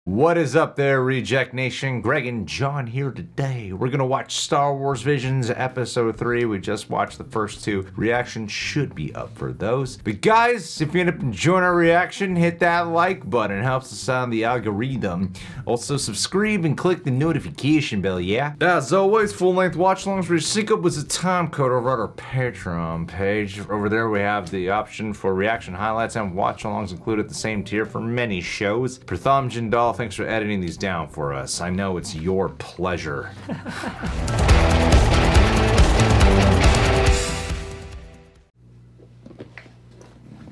What is up there, Reject Nation? Greg and John here today. We're gonna watch Star Wars Visions Episode 3. We just watched the first two. Reaction should be up for those. But guys, if you end up enjoying our reaction, hit that like button. It helps us out in the algorithm. Also subscribe and click the notification bell, yeah? As always, full-length watch-alongs we sync up with the time code over at our Patreon page. Over there we have the option for reaction highlights and watch-alongs included at the same tier for many shows. Pratham Jindal, thanks for editing these down for us. I know it's your pleasure.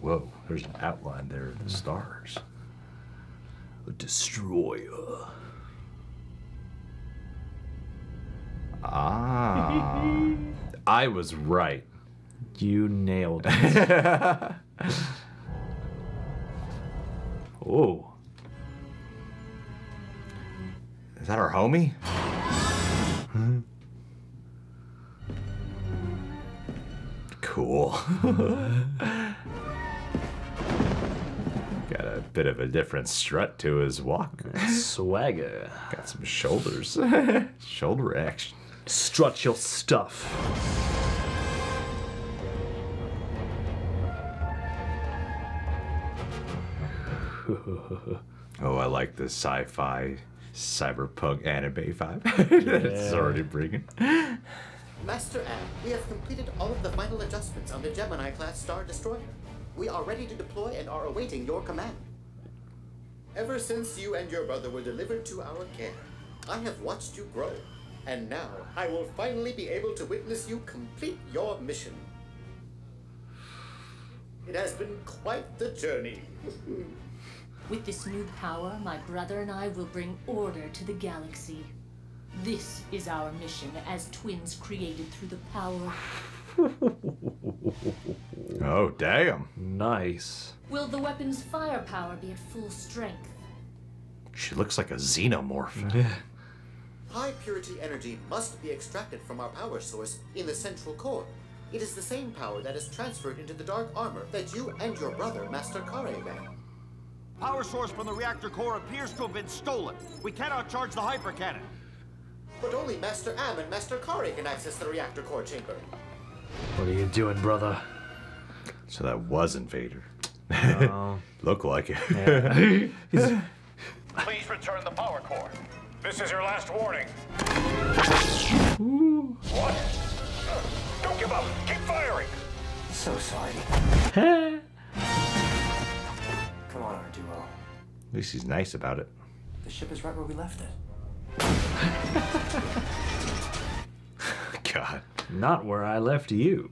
Whoa, there's an outline there of the stars. A destroyer. Ah, I was right. You nailed it. Oh. Is that our homie? Cool. Got a bit of a different strut to his walk. Swagger. Got some shoulders. Shoulder action. Strut your stuff. Oh, I like the sci-fi cyberpunk anime vibe. It's already bringing. Master Am, we have completed all of the final adjustments on the Gemini-class Star Destroyer. We are ready to deploy and are awaiting your command. Ever since you and your brother were delivered to our care, I have watched you grow, and now I will finally be able to witness you complete your mission. It has been quite the journey. With this new power, my brother and I will bring order to the galaxy. This is our mission as twins created through the power. Oh, damn. Nice. Will the weapon's firepower be at full strength? She looks like a xenomorph. High purity energy must be extracted from our power source in the central core. It is the same power that is transferred into the dark armor that you and your brother, Master Kare, bear. Power source from the reactor core appears to have been stolen. We cannot charge the hypercannon. But only Master Am and Master Kare can access the reactor core chamber. What are you doing, brother? So that wasn't Vader. Oh. Look like it. Yeah. Please return the power core. This is your last warning. What? Don't give up. Keep firing. So sorry. Come on, our duo. At least he's nice about it. The ship is right where we left it. God. Not where I left you.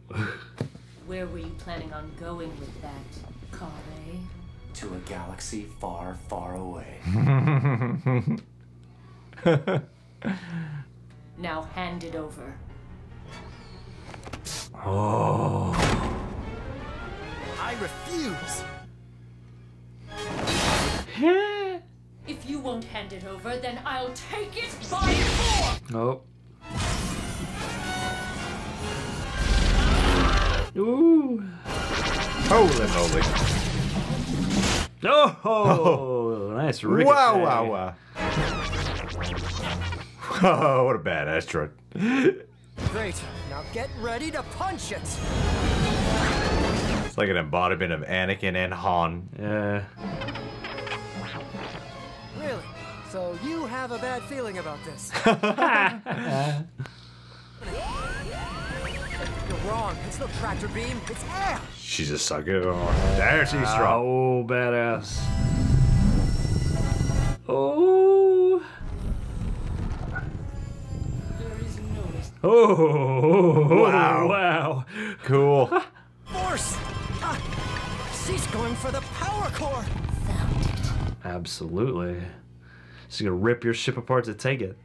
Where were you planning on going with that, Kare? To a galaxy far, far away. Now hand it over. Oh. I refuse! If you won't hand it over, then I'll take it by force! Oh. Ooh. Holy moly. Oh, nice ricochet. Wow, wow, wow. Oh, what a badass truck. Great, now get ready to punch it! It's like an embodiment of Anakin and Han. Yeah. Really? So you have a bad feeling about this? You're wrong. It's no tractor beam. It's air! She's just sucking it on. There she's strong. Oh, badass. Oh. There is no Oh. Wow. Wow. Cool. Force! She's going for the power core! found it. Absolutely. She's gonna rip your ship apart to take it.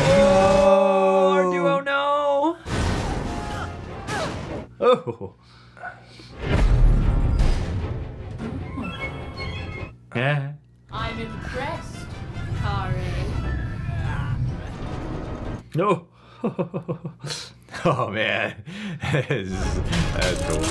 Oh, our duo, no! Oh. Yeah. I'm impressed, Kare. No. Oh man, that's cool.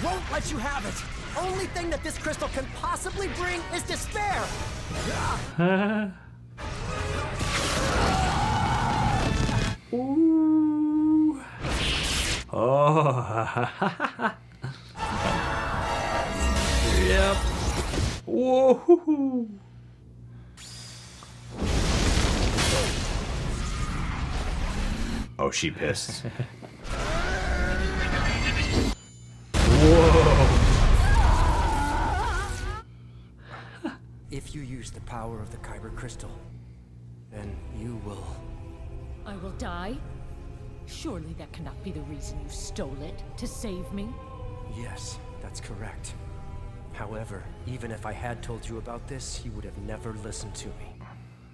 won't let you have it. Only thing that this crystal can possibly bring is despair. Ooh. Oh. Yep. Whoa. Oh, she pissed. If you use the power of the Kyber Crystal, then you will... I will die? Surely that cannot be the reason you stole it, to save me? Yes, that's correct. However, even if I had told you about this, you would have never listened to me.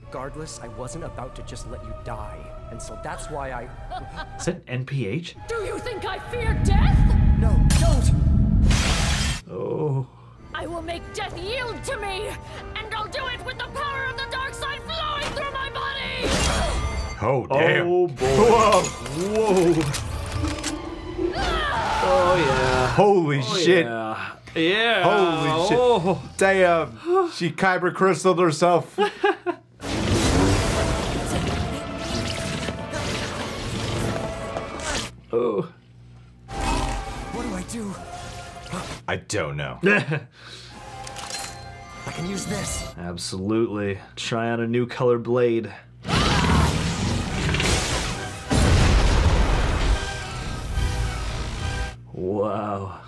Regardless, I wasn't about to just let you die, and so that's why I... Is that NPH? Do you think I fear death? No, don't! Oh. I will make death yield to me, and I'll do it with the power of the dark side flowing through my body! Oh, damn. Oh boy. Whoa. Whoa. Oh yeah. Holy Oh, shit. Yeah. Yeah. Holy shit. Oh. Damn. She Kyber Crystaled herself. Oh. What do I do? I don't know. I can use this. Absolutely. Try on a new color blade. Wow.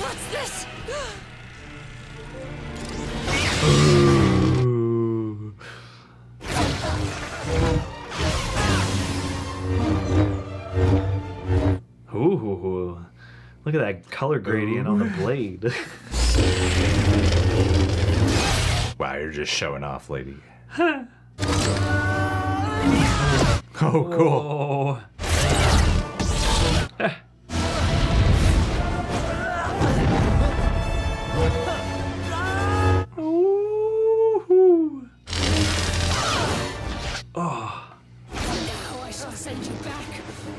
What's this? Ooh. Look at that color gradient on the blade. Wow, you're just showing off, lady. Oh, cool. Oh. Ooh. Oh. Now I shall send you back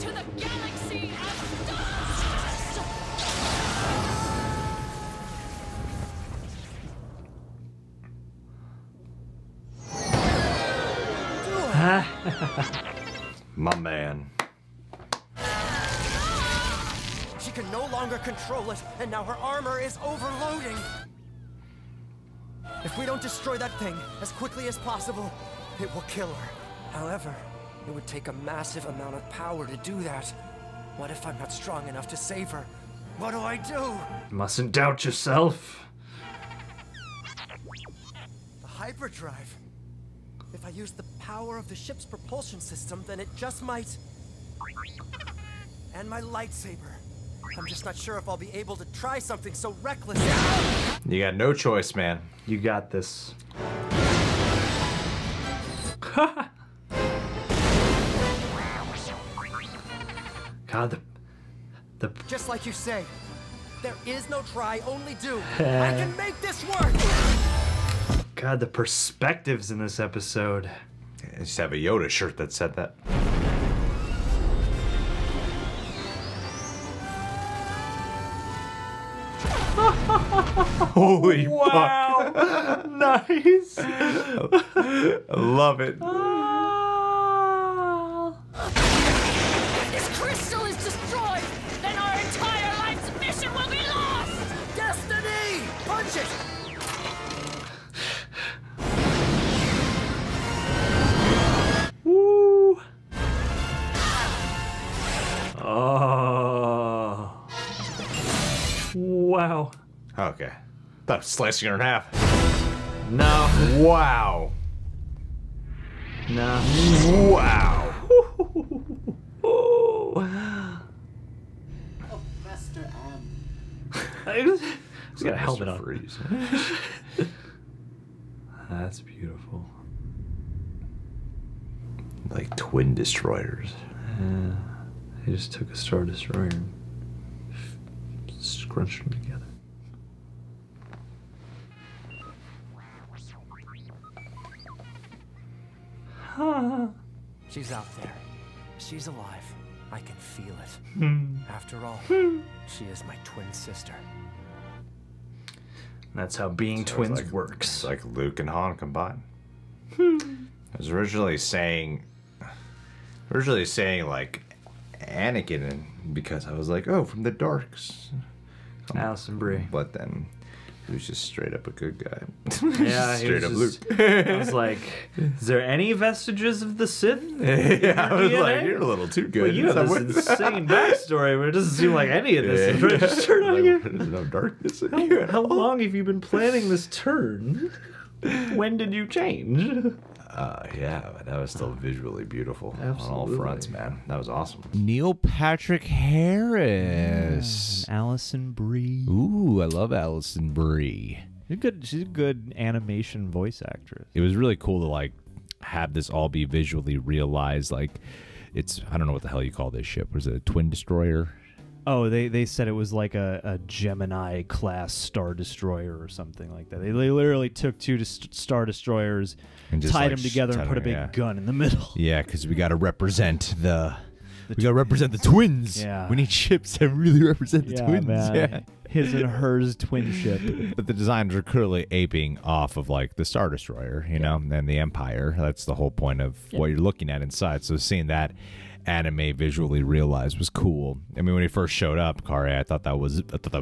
to the galaxy of dust! My man. She can no longer control it, and now her armor is overloading. If we don't destroy that thing as quickly as possible, it will kill her. However, it would take a massive amount of power to do that. What if I'm not strong enough to save her? What do I do? Mustn't doubt yourself. The hyperdrive. If I use the power of the ship's propulsion system, then it just might... And my lightsaber. I'm just not sure if I'll be able to try something so reckless. You got no choice, man. You got this. God, the Just like you say, there is no try, only do. I can make this work! God, the perspectives in this episode. I just have a Yoda shirt that said that. Holy Wow! Nice! fuck. I love it. If this crystal is destroyed, then our entire life's mission will be lost! Destiny! Punch it! Woo! Oh. Wow. Okay. Thought I was slicing her in half. No. Wow. No. Wow. Oh, Master Am. He's got a helmet on. Freeze. That's beautiful. Like twin destroyers. Yeah. He just took a Star Destroyer and scrunched them together. She's out there. She's alive. I can feel it. After all, she is my twin sister. That's how being So twins it's works. like Luke and Han combined. I was originally saying like Anakin, because I was like, oh, from the darks. Allison Brie. But then he was just straight up a good guy. Yeah, he straight was up just- Luke. I was like, is there any vestiges of the Sith? Yeah, I was DNA? like, you're a little too good. Well, you have this insane backstory, but it doesn't seem like any of this is registered on you. There's no darkness in you. How long have you been planning this turn? When did you change? Yeah, but that was still visually beautiful on all Absolutely. fronts, man. That was awesome. Neil Patrick Harris. Allison Brie. Ooh, I love Allison Brie. She's a good animation voice actress. It was really cool to like have this all be visually realized. Like, it's, I don't know what the hell you call this ship. Was it a twin destroyer? Oh, they said it was like a Gemini class Star Destroyer or something like that. They literally took two Star Destroyers, And just, tied like, them together, and tied put a them, big yeah. gun in the middle. Yeah, because we got to represent the twins. Yeah. We need ships that really represent the twins. man. Yeah. His and hers twin ship. But the designers are clearly aping off of like the Star Destroyer, you know, and the Empire. That's the whole point of what you're looking at inside. So seeing that anime visually realized was cool. I mean, when he first showed up, Kari, I thought that was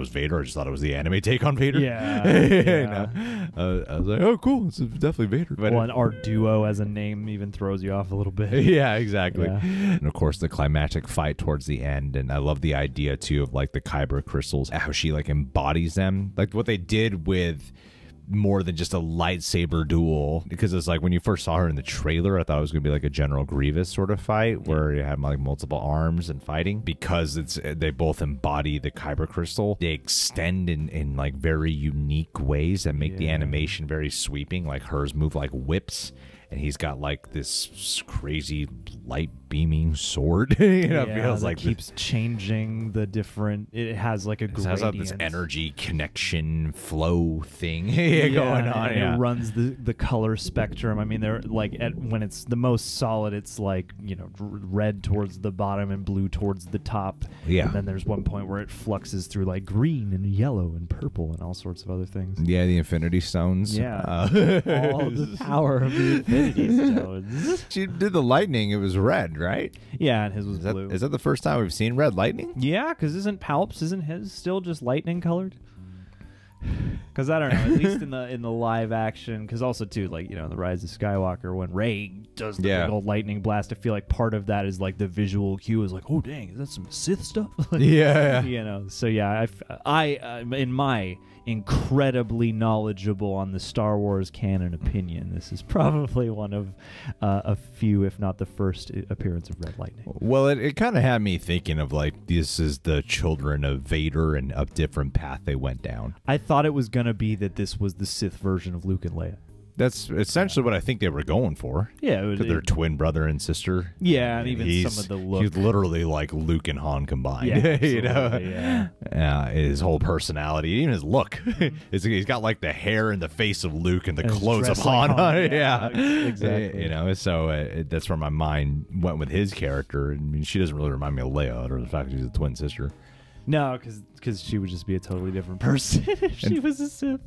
Vader. I just thought it was the anime take on Vader. Yeah. You know? I was like, oh, cool, it's definitely Vader. But Well, and our duo as a name even throws you off a little bit. yeah, exactly. Yeah. And of course, the climactic fight towards the end. And I love the idea too of like the Kyber crystals, how she like embodies them, like what they did with more than just a lightsaber duel, because it's like when you first saw her in the trailer, I thought it was gonna be like a General Grievous sort of fight where you had like multiple arms and fighting, because they both embody the Kyber crystal. They extend in like very unique ways that make the animation very sweeping. Like hers move like whips, and he's got like this crazy light beaming sword. You know, it feels that like keeps changing the different. It has like a it has gradient. this energy connection flow thing going on. and Yeah. it runs the color spectrum. I mean, they're like when it's the most solid, it's like, you know, red towards the bottom and blue towards the top. Yeah. And then there's one point where it fluxes through like green and yellow and purple and all sorts of other things. Yeah, the Infinity Stones. Yeah. All the power of the Infinity Stones. She did the lightning. It was red, right? Yeah, and his was Is that, blue. is that the first time we've seen red lightning? Yeah, because isn't his still just lightning colored? Because I don't know, at least in the live action, because also too, like, you know, in the Rise of Skywalker, when Rey does the big old lightning blast, I feel like part of that is like the visual cue is like, oh dang, is that some Sith stuff? Like, Yeah. you know. So yeah, I in my incredibly knowledgeable on the Star Wars canon opinion, this is probably one of a few, if not the first appearance of red lightning. Well, it kind of had me thinking of like, this is the children of Vader and a different path they went down. I thought it was gonna be that this was the Sith version of Luke and Leia. That's essentially what I think they were going for. Yeah, Because they're twin brother and sister. Yeah, and even some of the look. He's literally like Luke and Han combined. Yeah, you know? absolutely, yeah. His whole personality, even his look. He's got like the hair and the face of Luke and the And he's clothes of dressed like Han. Han. Yeah, exactly. You know, so that's where my mind went with his character. I mean, she doesn't really remind me of Leia, or the fact that she's a twin sister. No, because she would just be a totally different person if she was a Sith.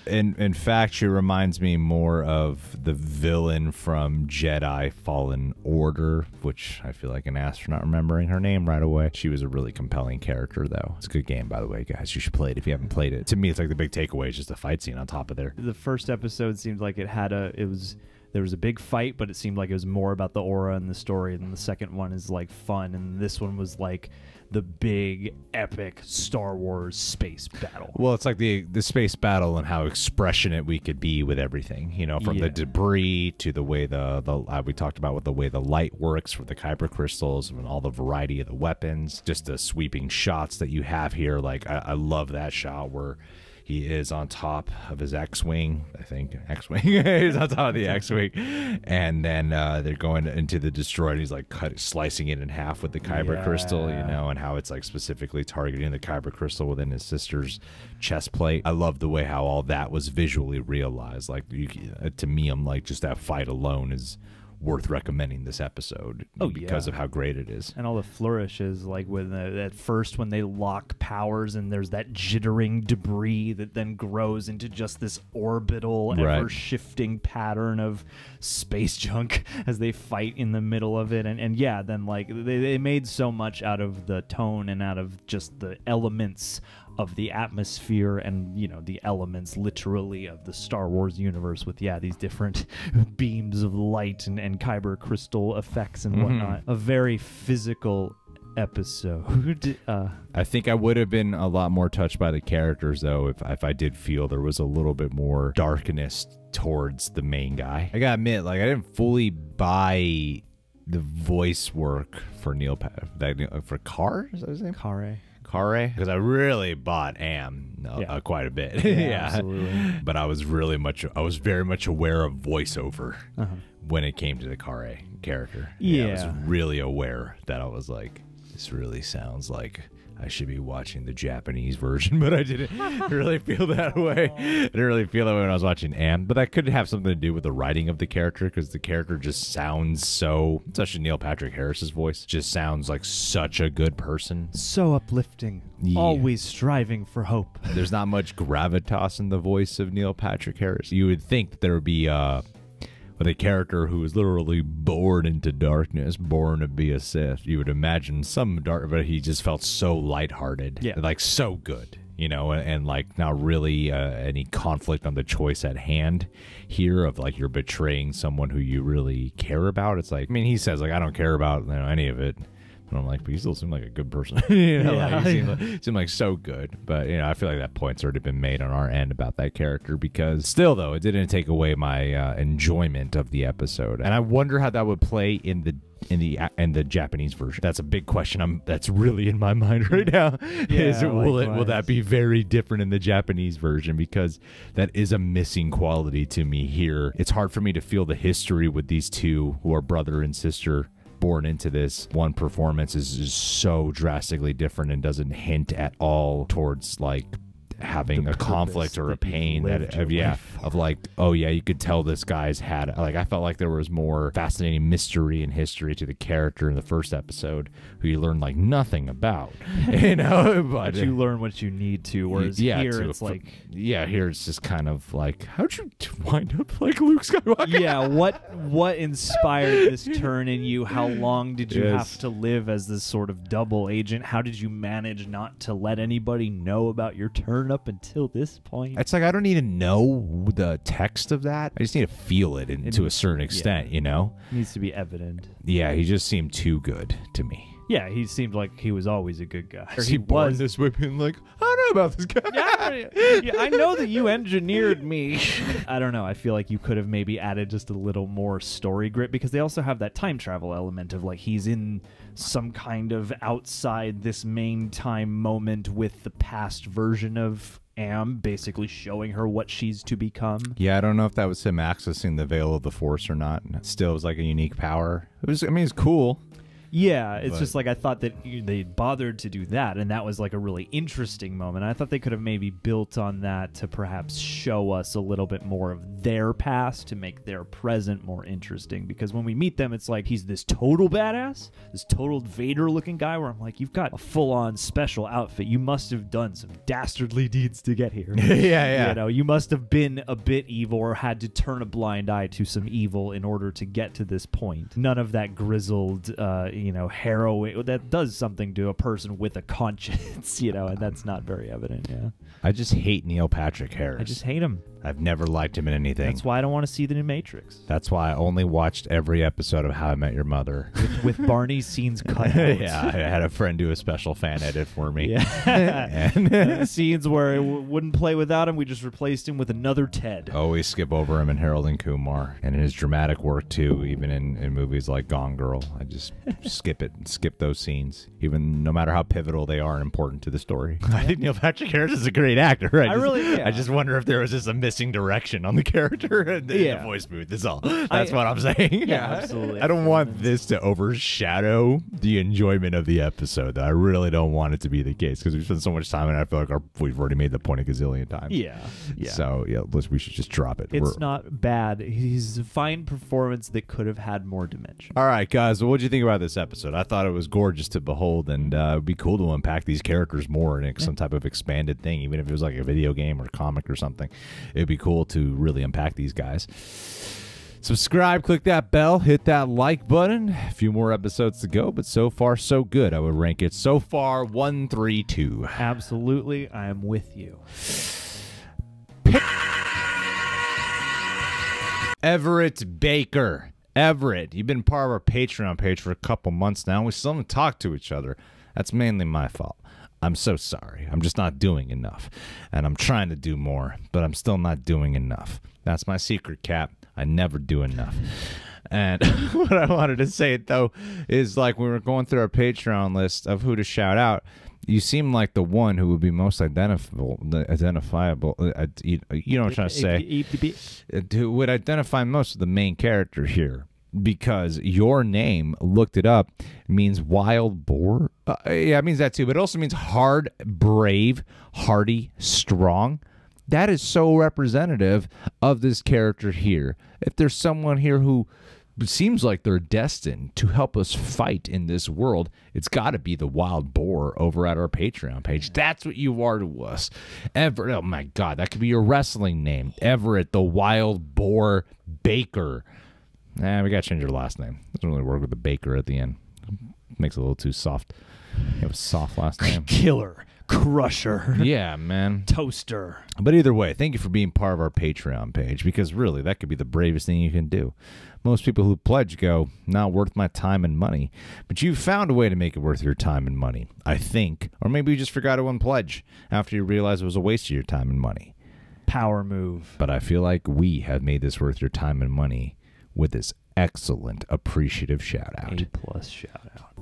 In fact, she reminds me more of the villain from Jedi Fallen Order, which I feel like an ass for not remembering her name right away. She was a really compelling character, though. It's a good game, by the way, guys. You should play it if you haven't played it. To me, it's like the big takeaway is just the fight scene on top of there. The first episode seemed like there was a big fight, but it seemed like it was more about the aura and the story. And the second one is like fun, and this one was like the big epic Star Wars space battle. Well, it's like the space battle and how expressionate we could be with everything, you know, from the debris to the way we talked about with the way the light works for the Kyber crystals and all the variety of the weapons, just the sweeping shots that you have here. Like I love that shot where he is on top of his X-Wing, I think. X-Wing. He's on top of the X-Wing. And then they're going into the destroyer, and he's like slicing it in half with the Kyber crystal, you know, and how it's like specifically targeting the Kyber crystal within his sister's chest plate. I love the way how all that was visually realized. Like, to me, I'm like, just that fight alone is worth recommending this episode because of how great it is. And all the flourishes, like when at first when they lock powers and there's that jittering debris that then grows into just this orbital, ever-shifting pattern of space junk as they fight in the middle of it. And yeah, then like they made so much out of the tone and out of just the elements of the atmosphere and, you know, the elements literally of the Star Wars universe with, these different beams of light and Kyber crystal effects and whatnot. A very physical episode. I think I would have been a lot more touched by the characters, though, if I did feel there was a little bit more darkness towards the main guy. I gotta admit, like, I didn't fully buy the voice work for for Carr? Is that his name? Kare, because I really bought Am quite a bit. Absolutely. But I was very much aware of voiceover when it came to the Kare character. I was really aware that I was like, this really sounds like I should be watching the Japanese version, but I didn't really feel that way. I didn't really feel that way when I was watching Am, but that could have something to do with the writing of the character, because the character just sounds so, especially Neil Patrick Harris's voice, just sounds like such a good person. So uplifting. Always striving for hope. There's not much gravitas in the voice of Neil Patrick Harris. You would think that there would be with a character who was literally born into darkness, born to be a Sith. You would imagine some dark, but he just felt so lighthearted, like so good, you know, and like not really any conflict on the choice at hand here of like you're betraying someone who you really care about. It's like, I mean, he says like, I don't care about any of it. And I'm like, but you still seem like a good person. You know, like, you seem like so good. But, you know, I feel like that point's already been made on our end about that character, because still, though, it didn't take away my enjoyment of the episode. And I wonder how that would play in the Japanese version. That's a big question. That's really in my mind right now. Will that be very different in the Japanese version? Because that is a missing quality to me here. It's hard for me to feel the history with these two who are brother and sister born into this. One performance is so drastically different and doesn't hint at all towards like having a conflict or a pain of like, oh yeah, you could tell this guy's had, like, I felt like there was more fascinating mystery and history to the character in the first episode who you learn like nothing about, you know, but you learn what you need to, whereas here it's like, here it's just kind of like, how'd you wind up like Luke Skywalker? What inspired this turn in you? How long did you have to live as this sort of double agent? How did you manage not to let anybody know about your turn up until this point? It's like, I don't need to know the text of that. I just need to feel it to a certain extent, you know? It needs to be evident. Yeah, he just seemed too good to me. Yeah, he seemed like he was always a good guy. He was this way being like, I don't know about this guy. Yeah, I know that you engineered me. I don't know. I feel like you could have maybe added just a little more story grit, because they also have that time travel element of like he's in some kind of outside this main time moment with the past version of Am, basically showing her what she's to become. Yeah, I don't know if that was him accessing the veil of the Force or not. Still, it was like a unique power. It's cool. Yeah, it's just like I thought that they bothered to do that, and that was like a really interesting moment. I thought they could have maybe built on that to perhaps show us a little bit more of their past to make their present more interesting, because when we meet them, it's like he's this total badass, this total Vader-looking guy where I'm like, you've got a full-on special outfit. You must have done some dastardly deeds to get here. Yeah. You know, you must have been a bit evil or had to turn a blind eye to some evil in order to get to this point. None of that grizzled, harrowing that does something to a person with a conscience, and that's not very evident. Yeah, I just hate Neil Patrick Harris. I just hate him. I've never liked him in anything. That's why I don't want to see the new Matrix. That's why I only watched every episode of How I Met Your Mother. With Barney's scenes cut out. Yeah, I had a friend do a special fan edit for me. Yeah. And scenes where it wouldn't play without him, we just replaced him with another Ted. Always skip over him in Harold and Kumar. And in his dramatic work, too, even in movies like Gone Girl. I just skip it. Skip those scenes, even no matter how pivotal they are and important to the story. I think Neil Patrick Harris is a great actor. I just wonder if there was just a missing direction on the character in the voice booth. That's all. That's what I'm saying. Yeah, absolutely. I don't want this to overshadow the enjoyment of the episode. I really don't want it to be the case because we've spent so much time and I feel like we've already made the point a gazillion times. Yeah. So we should just drop it. It's not bad. He's a fine performance that could have had more dimension. All right, guys. Well, what did you think about this episode? I thought it was gorgeous to behold, and it'd be cool to unpack these characters more in some type of expanded thing, even if it was like a video game or a comic or something. It'd be cool to really unpack these guys. Subscribe, click that bell, hit that like button. A few more episodes to go, but so far so good. I would rank it so far 1, 3, 2. Absolutely, I am with you. Everett Baker. Everett, you've been part of our Patreon page for a couple months now. We still haven't talked to each other. That's mainly my fault. I'm so sorry. I'm just not doing enough. And I'm trying to do more, but I'm still not doing enough. That's my secret, Cap. I never do enough. And what I wanted to say, though, is like when we were going through our Patreon list of who to shout out, you seem like the one who would be most identifiable. You know what I'm trying to say? Who would identify most of the main character here. Because your name, looked it up, means wild boar. Yeah, it means that too. But it also means hard, brave, hardy, strong. That is so representative of this character here. If there's someone here who seems like they're destined to help us fight in this world, it's got to be the wild boar over at our Patreon page. That's what you are to us. Everett, oh my God, that could be your wrestling name. Everett, the wild boar Baker. Nah, we got to change your last name. Doesn't really work with the Baker at the end. Makes it a little too soft. You have a soft last name. Killer. Crusher. Yeah, man. Toaster. But either way, thank you for being part of our Patreon page, because really, that could be the bravest thing you can do. Most people who pledge go, not worth my time and money. But you found a way to make it worth your time and money, I think. Or maybe you just forgot to unpledge after you realized it was a waste of your time and money. Power move. But I feel like we have made this worth your time and money with this excellent appreciative shout out. A+ shout out.